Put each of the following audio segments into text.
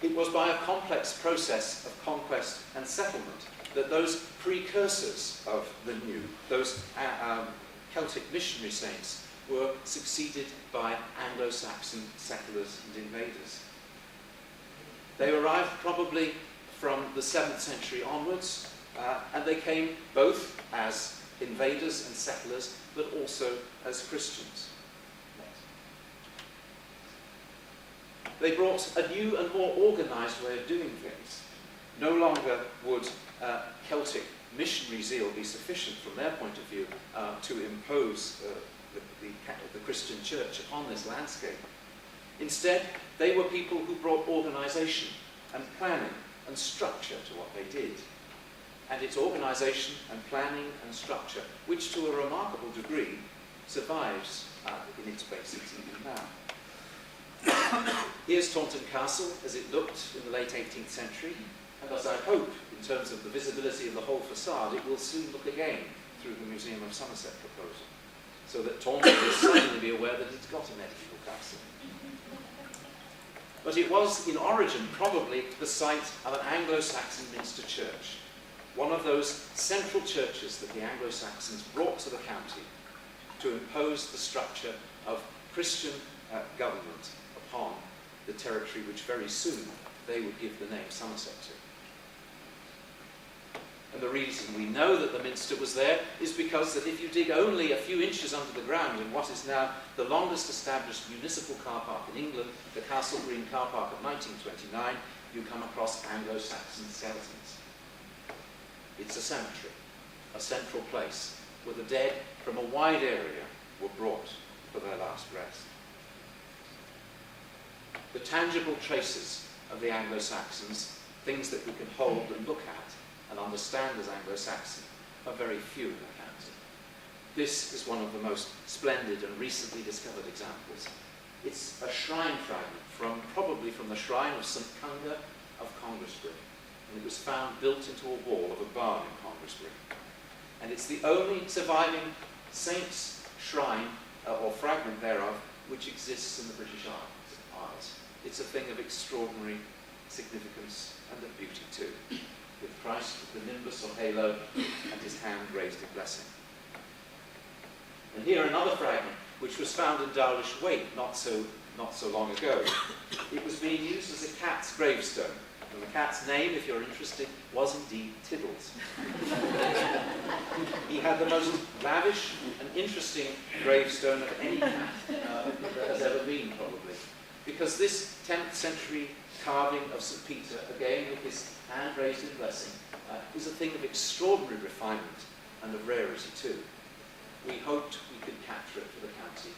It was by a complex process of conquest and settlement that those precursors of the new, those Celtic missionary saints, were succeeded by Anglo-Saxon settlers and invaders. They arrived probably from the 7th century onwards, and they came both as invaders and settlers, but also as Christians. They brought a new and more organised way of doing things. No longer would Celtic missionary zeal be sufficient from their point of view to impose the Christian church upon this landscape. Instead, they were people who brought organisation and planning and structure to what they did. And it's organisation and planning and structure which, to a remarkable degree, survives in its basics even now. Here's Taunton Castle as it looked in the late 18th century, and as I hope, in terms of the visibility of the whole facade, it will soon look again through the Museum of Somerset proposal, so that Taunton will suddenly be aware that it's got a medieval castle. But it was, in origin, probably the site of an Anglo-Saxon minster church, one of those central churches that the Anglo-Saxons brought to the county to impose the structure of Christian government upon the territory which very soon they would give the name Somerset to. And the reason we know that the minster was there is because that if you dig only a few inches under the ground in what is now the longest established municipal car park in England, the Castle Green car park of 1929, you come across Anglo-Saxon skeletons. It's a cemetery, a central place, where the dead from a wide area were brought for their last rest. The tangible traces of the Anglo-Saxons, things that we can hold and look at and understand as Anglo-Saxon, are very few in the county. This is one of the most splendid and recently discovered examples. It's a shrine fragment probably from the shrine of St. Cunga of Congressbury, and it was found built into a wall of a barn in Congressbury. And it's the only surviving saint's shrine or fragment thereof which exists in the British Isles. It's a thing of extraordinary significance and of beauty too, with Christ with the nimbus or halo and his hand raised in blessing. And here another fragment which was found in Dowlish Wake not so long ago. It was being used as a cat's gravestone, and the cat's name, if you're interested, was indeed Tiddles. He had the most lavish and interesting gravestone of any cat that has ever been, probably, because this 10th century carving of St. Peter, again with his hand raised in blessing, is a thing of extraordinary refinement and of rarity too. We hoped we could capture it for the county.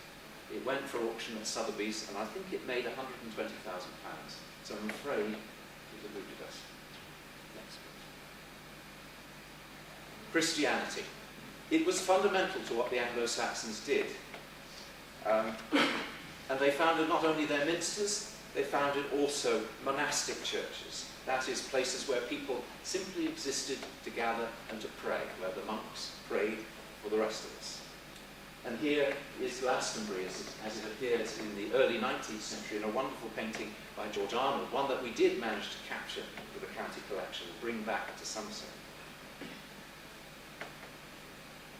It went for auction at Sotheby's, and I think it made £120,000. So I'm afraid it eluded us. Next. Christianity. It was fundamental to what the Anglo-Saxons did. And they founded not only their minsters, they founded also monastic churches. That is, places where people simply existed to gather and to pray, where the monks prayed for the rest of us. And here is Glastonbury as it appeared in the early 19th century in a wonderful painting by George Arnold, one that we did manage to capture for the county collection and bring back to Somerset.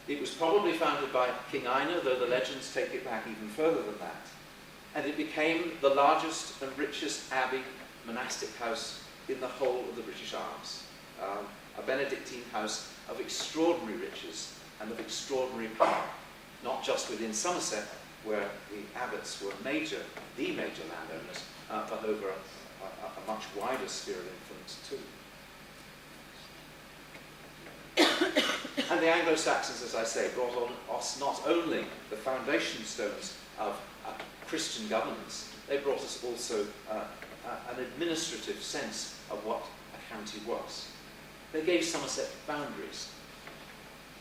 It was probably founded by King Einar, though the legends take it back even further than that. And it became the largest and richest abbey monastic house in the whole of the British Isles. A Benedictine house of extraordinary riches and of extraordinary power, not just within Somerset, where the abbots were the major landowners, but over a much wider sphere of influence too. And the Anglo-Saxons, as I say, brought on us not only the foundation stones of Christian governance, they brought us also an administrative sense of what a county was. They gave Somerset boundaries.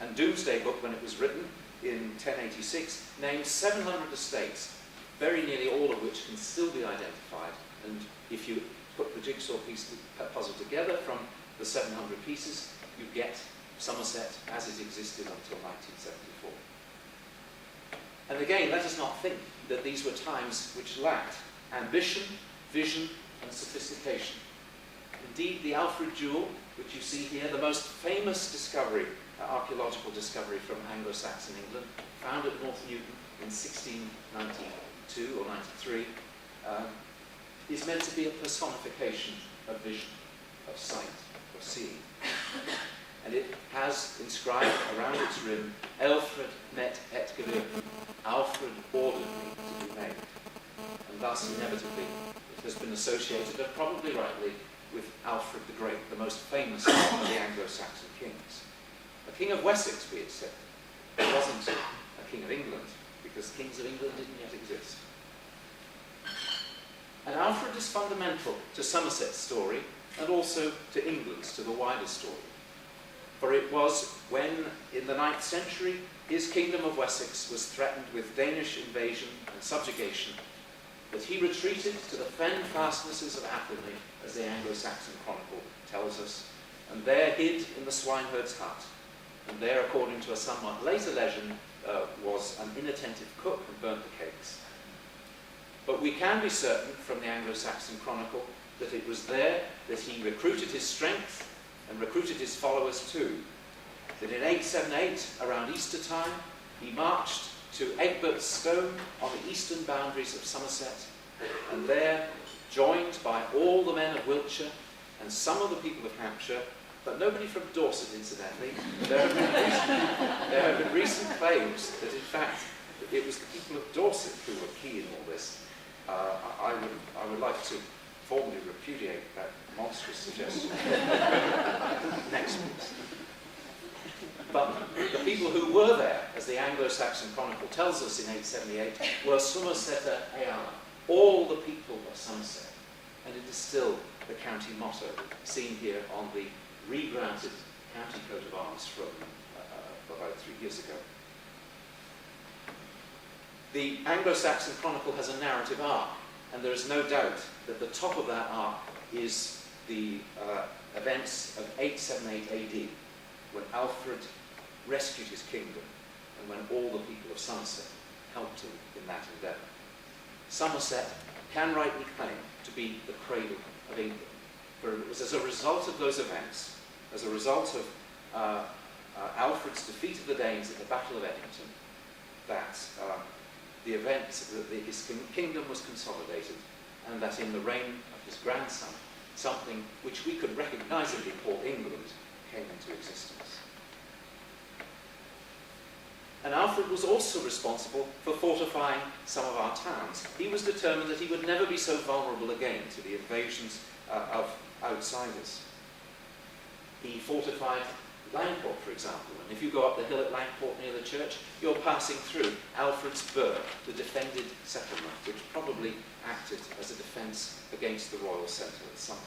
And Domesday Book, when it was written in 1086, named 700 estates, very nearly all of which can still be identified. And if you put the jigsaw puzzle together from the 700 pieces, you get Somerset as it existed until 1974. And again, let us not think that these were times which lacked ambition, vision, and sophistication. Indeed, the Alfred Jewel, which you see here, the most famous discovery, archaeological discovery from Anglo-Saxon England, found at North Newton in 1692 or 93, is meant to be a personification of vision, of sight, of seeing. And it has inscribed around its rim, Alfred met et gewirkt, Alfred ordered me to be made. And thus, inevitably, it has been associated, and probably rightly, with Alfred the Great, the most famous of the Anglo-Saxon kings. A king of Wessex, be it said. He wasn't a king of England, because kings of England didn't yet exist. And Alfred is fundamental to Somerset's story, and also to England's, to the wider story. For it was when, in the 9th century, his kingdom of Wessex was threatened with Danish invasion and subjugation, that he retreated to the fen fastnesses of Athelney, as the Anglo-Saxon Chronicle tells us, and there hid in the swineherd's hut. And there, according to a somewhat later legend, was an inattentive cook and burnt the cakes. But we can be certain from the Anglo-Saxon Chronicle that it was there that he recruited his strength and recruited his followers too. That in 878, around Easter time, he marched to Egbert's Stone on the eastern boundaries of Somerset, and there, joined by all the men of Wiltshire and some of the people of Hampshire, but nobody from Dorset, incidentally, there have been recent claims that, in fact, it was the people of Dorset who were key in all this. I would like to formally repudiate that monstrous suggestion. Next, please. But the people who were there, as the Anglo-Saxon Chronicle tells us in 878, were Somerseter Eana, all the people of Somerset. And it is still the county motto, seen here on the re-granted county coat of arms from about 3 years ago. The Anglo-Saxon Chronicle has a narrative arc, and there is no doubt that the top of that arc is the events of 878 AD, when Alfred rescued his kingdom, and when all the people of Somerset helped him in that endeavour. Somerset can rightly claim to be the cradle of England, for it was as a result of those events, as a result of Alfred's defeat of the Danes at the Battle of Edington, that his kingdom was consolidated, and that in the reign of his grandson, something which we could recognisably call England came into existence. And Alfred was also responsible for fortifying some of our towns. He was determined that he would never be so vulnerable again to the invasions of outsiders. He fortified Langport, for example, and if you go up the hill at Langport near the church, you're passing through Alfred's Burh, the defended settlement, which probably acted as a defence against the royal centre at Summit.